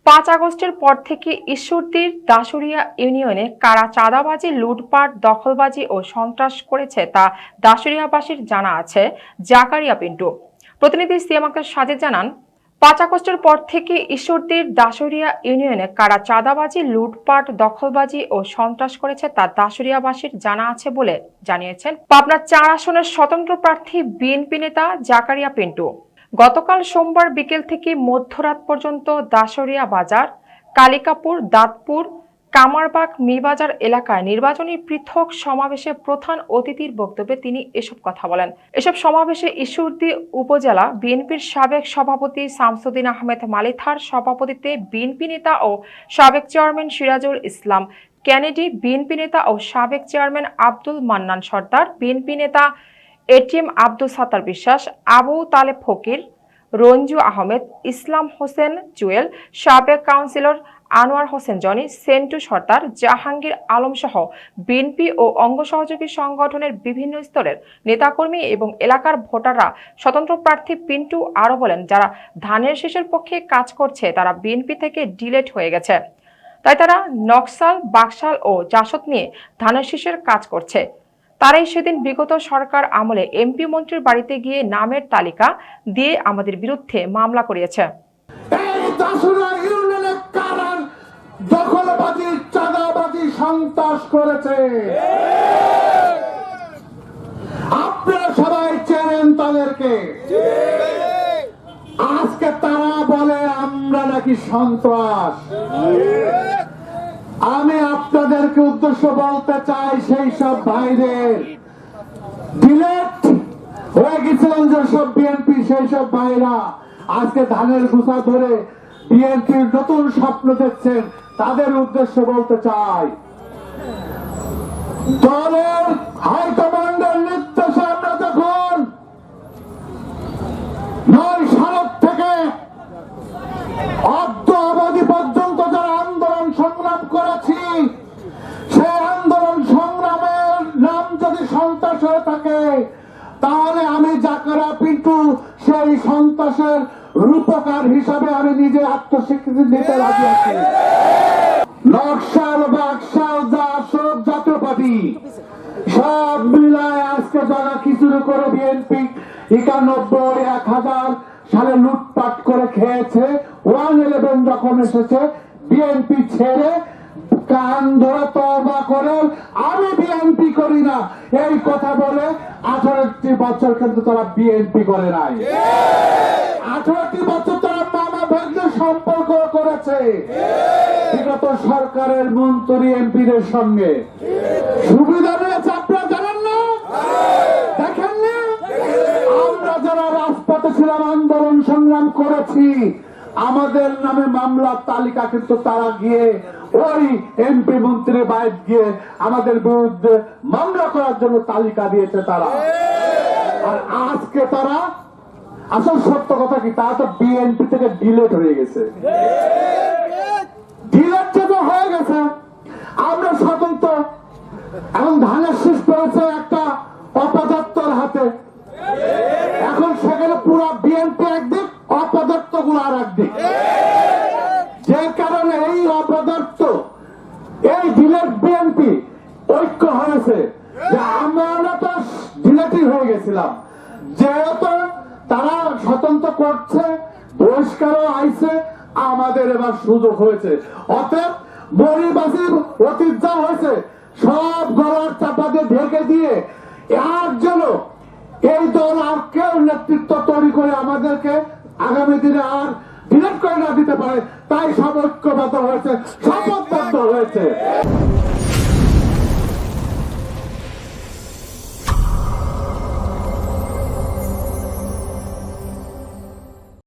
5 আগস্টের পর থেকে ঈশ্বরদীর দাসুরিয়া ইউনিয়নে কারা চাঁদাবাজি, লুটপাট, দখলবাজি ও সন্ত্রাস করেছে তা দাসুরিয়াবাসীর জানা আছে। জাকারিয়া পিন্টু প্রতিনিধি সিয়াম আক্তার সাজেদ জানান, 5 আগস্টের পর থেকে ঈশ্বরদীর দাসুরিয়া ইউনিয়নে কারা চাঁদাবাজি, লুটপাট, দখলবাজি ও সন্ত্রাস করেছে তা দাসুরিয়াবাসীর জানা আছে বলে জানিয়েছেন পাবনা 4 আসনের স্বতন্ত্র প্রার্থী বিএনপি নেতা জাকারিয়া পিন্টু। গতকাল সোমবার বিকেল থেকে মধ্যরাত পর্যন্ত দাসুরিয়া বাজার, কালিকাপুর, দাঁতপুর, কামারবাগ, মিবাজার এলাকায় নির্বাচনী পৃথক সমাবেশে প্রধান অতিথির বক্তব্যে তিনি এসব কথা বলেন। এসব সমাবেশে ঈশ্বরদী উপজেলা বিএনপির সাবেক সভাপতি শামসুদ্দিন আহমেদ মালিথার সভাপতিত্বে বিএনপি নেতা ও সাবেক chairman Sirajul Islam Kennedy, BNP নেতা ও সাবেক চেয়ারম্যান আব্দুল মান্নান সর্দার, বিএনপি নেতা এটিএম আব্দুল সাত্তার বিশ্বাস, আবু তালেব ফকির, রঞ্জু আহমেদ, ইসলাম হোসেন জুয়েল, সাবেক কাউন্সিলর আনোয়ার হোসেন জনি, সেন্টু সর্দার, জাহাঙ্গীর আলম সহ বিএনপি ও অঙ্গ সহযোগী সংগঠনের বিভিন্ন স্তরের নেতাকর্মী এবং এলাকার ভোটাররা স্বতন্ত্র প্রার্থী পিন্টু আরও বলেন, যারা ধানের শীষের পক্ষে কাজ করছে তারা বিএনপি থেকে ডিলেট হয়ে গেছে, তাই তারা নকশাল, বাকশাল ও জাসদ নিয়ে ধানের শীষের কাজ করছে। তারাই সেদিন বিগত সরকার আমলে এমপি মন্ত্রীর বাড়িতে গিয়ে নামের তালিকা দিয়ে আমাদের বিরুদ্ধে মামলা করিয়েছে। দখলবাজি, চাঁদাবাজি, সন্ত্রাস করেছে। আপনারা সবাই চেনেন তাদেরকে। আজকে তারা বলে আমরা নাকি সন্ত্রাস। আমি আপনাদেরকে উদ্দেশ্য বলতে চাই, সেই সব ভাইদের ডিলেট হয়ে গেছিলেন যেসব বিএনপি, সেই সব ভাইরা আজকে ধানের গুছা ধরে বিএনপির নতুন স্বপ্ন দেখছেন, তাদের উদ্দেশ্য বলতে চাই, দলের হাইকমান্ডের নির্দেশে আমরা যখন 9 সাল থেকে অদ্য অবধি পর্যন্ত যারা আন্দোলন সংগ্রাম করেছি, সেই আন্দোলন সংগ্রামের নাম যদি সন্ত্রাস হয়ে থাকে, তাহলে আমি জাকারিয়া পিন্টু সেই সন্ত্রাসের রূপকার হিসাবে আমি নিজে আত্মস্বীকৃতি নিতে রাজি আছি। নকশাল, বাকশাল, জাসদ, জাতীয় পার্টি সব মিলায় আজকে যারা কিছু করে বিএনপি 91, 1000 সালে লুটপাট করে খেয়েছে, 111 যখন এসেছে বিএনপি ছেড়ে কান ধরে তওবা করে আমি বিএনপি করি না এই কথা বলে 18টি বছর কিন্তু তারা বিএনপি করে নাই। 18টি বছর তারা মামা ভাগ্যের সম্পর্ক করেছে বিগত সরকারের মন্ত্রী এমপিদের সঙ্গে। সুবিধা নিয়েছে, আপনারা জানেন না, দেখেন না? আমরা যারা রাজপথে ছিলাম, আন্দোলন সংগ্রাম করেছি, আমাদের নামে মামলার তালিকা কিন্তু তারা গিয়ে ওই এমপি মন্ত্রীর বাইরে গিয়ে আমাদের বিরুদ্ধে মামলা করার জন্য তালিকা দিয়েছে তারা। আর আজকে তারা, আসল সত্য কথা কি, তারা তো বিএনপি থেকে ডিলেট হয়ে গেছে। ডিলেট যখন হয়ে গেছে, আমরা স্বতন্ত্র, এখন ধানের শীষ পড়েছে একটা অপদার্থর হাতে। এখন সেখানে পুরো বিএনপি একদিক, অপদার্থ গুলো আর একদিক। যে কারণে এই অপদার্থ, এই ডিলেট বিএনপি ঐক্য হয়েছে যে আমরা তো ডিলেটই হয়ে গেছিলাম, যেহেতু তারা স্বতন্ত্র করছে, বহিষ্কারও আইছে, আমাদের এবার সুযোগ হয়েছে। অতএব মরিবাসীর অতীত যা হয়েছে সব গলার চাপা দিয়ে ঢেকে দিয়ে আর যেন এই দল আর কেউ নেতৃত্ব তৈরি করে আমাদেরকে আগামী দিনে আর ডিলেট করে না দিতে পারে, তাই সব ঐক্যবদ্ধ হয়েছে।